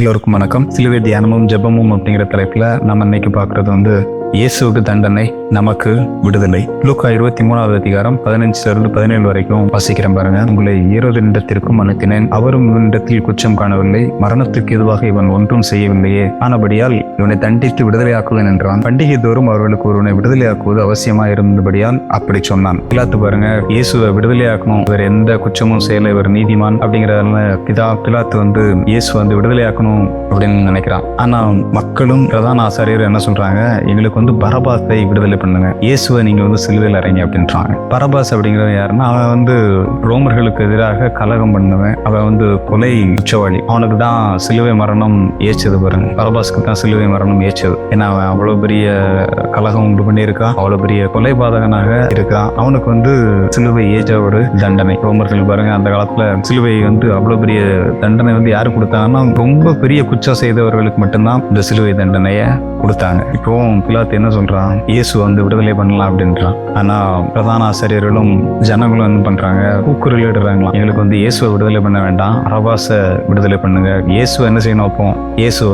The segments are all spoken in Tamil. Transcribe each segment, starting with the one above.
எல்லோருக்கும் வணக்கம். சிலுவை தியானமும் ஜெபமும் அப்படிங்கிற தலைப்புல நம்ம இன்னைக்கு பார்க்கறது இயேசுவுக்கு தண்டனை, நமக்கு விடுதலை. லூக்கா 23வது அதிகாரம் 15-17 வரைக்கும் வாசிக்கிறேன் பாருங்க. உங்களை ஏரோதினிடத்திற்கும் அனுப்பினேன், அவரும் இவனிடத்தில் குற்றம் காணவில்லை, மரணத்துக்கு எதுவாக இவன் ஒன்றும் செய்யவில்லையே, ஆனபடியால் இவனை தண்டித்து விடுதலையாக்குவேன் என்றான். பண்டிகை தோறும் அவர்களுக்கு ஒருவனை விடுதலையாக்குவது அவசியமா இருந்தபடியால் அப்படி சொன்னான். பிலாத்து பாருங்க, இயேசுவை விடுதலையாக்கணும், இவர் எந்த குற்றமும் செய்யல, இவர் நீதிமான் அப்படிங்கிறதால பிலாத்து இயேசு விடுதலையாக்கணும் அப்படின்னு நினைக்கிறான். ஆனா மக்களும் பிரதான ஆசாரியர் என்ன சொல்றாங்க, எங்களுக்கு பரபாசை விடுதலை பண்ணுங்க, இயேசுவை நீங்க சிலுவையில் அறைங்க அப்படின்றாங்க. பரபாஸ் அப்படிங்கிறவன் யாருன்னா, அவன் ரோமர்களுக்கு எதிராக கலகம் பண்ணுவன், அவன் கொலை குற்றவாளி. அவனுக்கு தான் சிலுவை மரணம் ஏச்சது பாருங்க. பரபாஸ்க்கு தான் சிலுவை மரணம் ஏச்சது. ஏன்னா அவன் அவ்வளவு பெரிய கலகம் உண்டு பண்ணியிருக்கான், அவ்வளவு பெரிய கொலைபாதகனாக இருக்கான். அவனுக்கு சிலுவை ஏச்ச ஒரு தண்டனை. ரோமர்கள் பாருங்க, அந்த காலத்துல சிலுவை அவ்வளவு பெரிய தண்டனை யாரு கொடுத்தாங்கன்னா, ரொம்ப பெரிய குற்றம் செய்தவர்களுக்கு மட்டும்தான் இந்த சிலுவை தண்டனைய கொடுத்தாங்க. இப்போ பிலாத்து என்ன சொல்றான், இயேசு விடுதலை பண்ணலாம் அப்படின்றான். ஆனா பிரதான ஆசிரியர்களும் ஜனங்களும் என்ன பண்றாங்க, கூக்குரலிடுறாங்களாம், எங்களுக்கு இயேசுவை விடுதலை பண்ண வேண்டாம், பரபாச விடுதலை பண்ணுங்க, இயேசு என்ன செய்யணும், அப்போ இயேசு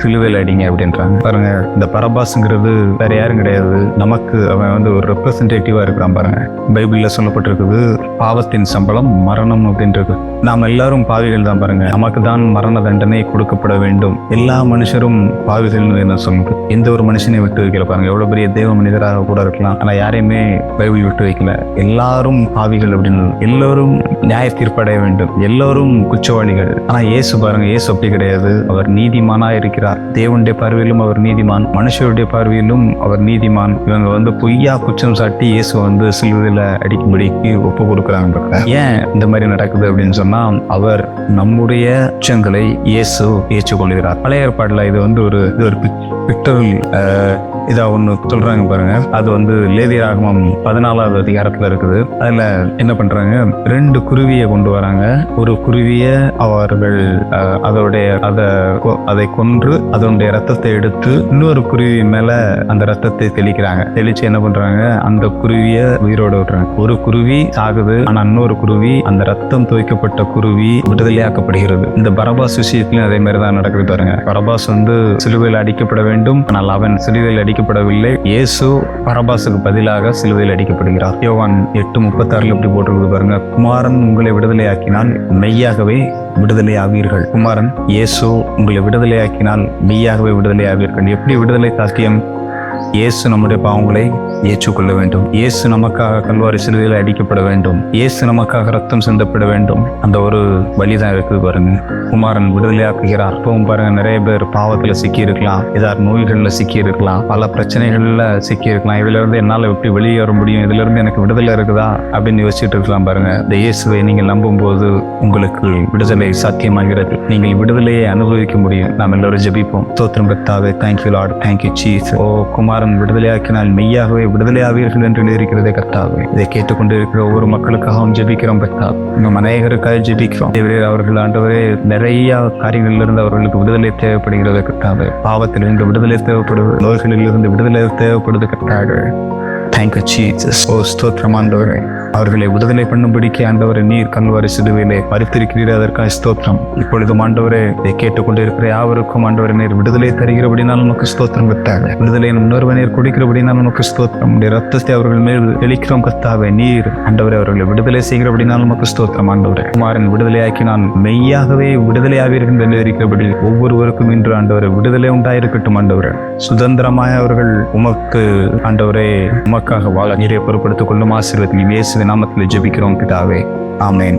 சிலுவையில் அடிங்க அப்படின்றாங்க. பாருங்க, இந்த பரபாசுங்கிறது வேற யாரும் கிடையாது, நமக்கு அவன் ஒரு ரெப்ரசன்டேட்டிவா இருக்கிறான். பாருங்க, பைபிள்ல சொல்லப்பட்டிருக்குது, பாவத்தின் சம்பளம் மரணம் அப்படின்றது. நாம் எல்லாரும் பாவிகள் தான். பாருங்க, நமக்கு தான் மரண தண்டனை கொடுக்கப்பட வேண்டும். எல்லா மனுஷரும் பாவிகள் என்ன சொல்லுங்க, எந்த ஒரு மனுஷனை விட்டு வைக்கல. பாருங்க, எவ்வளவு பெரிய தேவ மனிதராக கூட இருக்கலாம், ஆனா யாரையுமே பைபிள் விட்டு வைக்கல. எல்லாரும் பாவிகள் அப்படின்னு, எல்லோரும் நியாய தீர்ப்படைய வேண்டும், எல்லோரும் குற்றவாளிகள். ஆனா இயேசு பாருங்க, இயேசு அப்படி கிடையாது. அவர் நீதிமானா இருக்கிறார். தேவனுடைய பார்வையிலும் அவர் நீதிமான், மனுஷருடைய பார்வையிலும் அவர் நீதிமான். இவங்க பொய்யா குற்றம் சாட்டி இயேசு சிலுவையில அடிக்கும்படிக்கு ஒப்பு கொடுக்குறாங்க. ஏன் இந்த மாதிரி நடக்குது அப்படின்னு சொன்னா, அவர் நம்முடைய குற்றங்களை இயேசு ஏற்றுக்கொள்கிறார். பழைய ஏற்பாடுல இது ஒரு பிக்டரல் இதா ஒண்ணு சொல்றாங்க பாருங்க. அது லேவியராகமம் 14வது அதிகாரத்துல இருக்குது. அதுல என்ன பண்றாங்க, 2 குருவியை கொண்டு வராங்க. ஒரு குருவிய அவர்கள் அதை கொன்று அதனுடைய ரத்தத்தை எடுத்து இன்னொரு குருவி மேல அந்த ரத்தத்தை தெளிக்கிறாங்க. தெளிச்சு என்ன பண்றாங்க, அந்த குருவிய உயிரோட விடுறாங்க. ஒரு குருவி சாகுது, ஆனா இன்னொரு குருவி, அந்த ரத்தம் துவைக்கப்பட்ட குருவி விடுதலையாக்கப்படுகிறது. இந்த பரபாஸ் விஷயத்திலும் அதே மாதிரிதான் நடக்குது பாருங்க. பரபாஸ் சிலுவையில் அடிக்கப்பட வேண்டும், ஆனால் அவன் சிலுவையில் அடிக்கப்படவில்லை. இயேசு பரபாசுக்கு பதிலாக சிலுவையில் அடிக்கப்படுகிறார். யோவான் 8:36 இப்படி போட்டிருக்கு பாருங்க, குமாரன் உங்களை விடுதலையாக்கினால் மெய்யாகவே விடுதலை ஆவீர்கள். குமாரன் இயேசு உங்களை விடுதலையாக்கினால் மெய்யாகவே விடுதலை ஆவீர்கள். எப்படி விடுதலை சாத்தியம்? இயேசு நம்முடைய பாவங்களை ஏற்றுக்கொள்ள வேண்டும், இயேசு நமக்காக கல்வாரி சிலுவையில் அடிக்கப்பட வேண்டும், இயேசு நமக்காக ரத்தம் சிந்தப்பட வேண்டும். அந்த ஒரு வழிதான் இருக்குது பாருங்க. குமாரன் விடுதலையாக்குகிறார். அப்பவும் பாருங்க, நிறைய பேர் பாவத்துல சிக்கி இருக்கலாம், ஏதாவது நோய்கள்ல சிக்கி இருக்கலாம், பல பிரச்சனைகள்ல சிக்கி இருக்கலாம். இதுல இருந்து என்னால எப்படி வெளியே வர முடியும், இதுல இருந்து எனக்கு விடுதலை இருக்குதா அப்படின்னு யோசிச்சுட்டு இருக்கலாம். பாருங்க, இந்த இயேசுவை நீங்கள் நம்பும் போது உங்களுக்கு விடுதலை சாத்தியமாகிறது. நீங்கள் விடுதலையை அனுபவிக்க முடியும். நாம் எல்லாரும் ஜெபிப்போம். ஸ்தோத்திரம் கர்த்தாவே, தேங்க்யூ லார்ட், தேங்க்யூ ஜீசஸ். ஓ குமாரன் விடுதலையாக்கினால் மெய்யாகவே விடுதலையாவீர்கள் என்று இருக்கிறதே கர்த்தாவே. இதை கேட்டுக்கொண்டு இருக்கிற ஒவ்வொரு மக்களுக்காகவும் ஜெபிக்கிறோம் கர்த்தாவே. நம்ம அநேகருக்காக ஜெபிக்கிறோம். அவர்கள் ஆண்டவரே, நிறைய காரியங்களில் இருந்து அவர்களுக்கு விடுதலை தேவைப்படுகிறது கர்த்தாவே. பாவத்திலிருந்து விடுதலை தேவைப்படுது, நோய்களில் இருந்து விடுதலை தேவைப்படுது கர்த்தாவே. Thank you Jesus. ஓ ஸ்தோத்திரம் ஆண்டவரே, அவர்களை விடுதலை பண்ணும்படிக்கு ஆண்டவரை நீர் கல்வாரி சிலுவையிலே மரித்திருக்கிறீர், அதற்காக ஸ்தோத்திரம். இப்பொழுதும் ஆண்டவரே, இதை கேட்டுக்கொண்டு இருக்கிற யாவருக்கும் ஆண்டவரை நீர் விடுதலை தருகிறபடினால் நமக்கு ஸ்தோத்திரம் கர்த்தாவே. விடுதலையின் உணர்வை நீர் கொடுக்கிறபடினால் நமக்கு ஸ்தோத்திரம். உடைய ரத்தத்தை அவர்கள் மேல் தெளிக்கிறோம் கர்த்தாவே. நீர் ஆண்டவரை அவர்களை விடுதலை செய்கிறபடினால் நமக்கு ஸ்தோத்திரம் ஆண்டவரே. குமாரன் விடுதலையாக்கி நான் மெய்யாகவே விடுதலையாவீர்கள் என்று இருக்கிறபடி ஒவ்வொருவருக்கும் இன்று ஆண்டவரை விடுதலை உண்டாயிருக்கட்டும் ஆண்டவரே. சுதந்திரமாய் அவர்கள் உமக்கு ஆண்டவரே உமக்காக வாழ நீரை பொறுப்படுத்திக் கொள்ளும். ஆசீர்வதியும் இயேசுவின் நாமத்தில் ஜெபிக்கிறோம் பிதாவே. ஆமென்.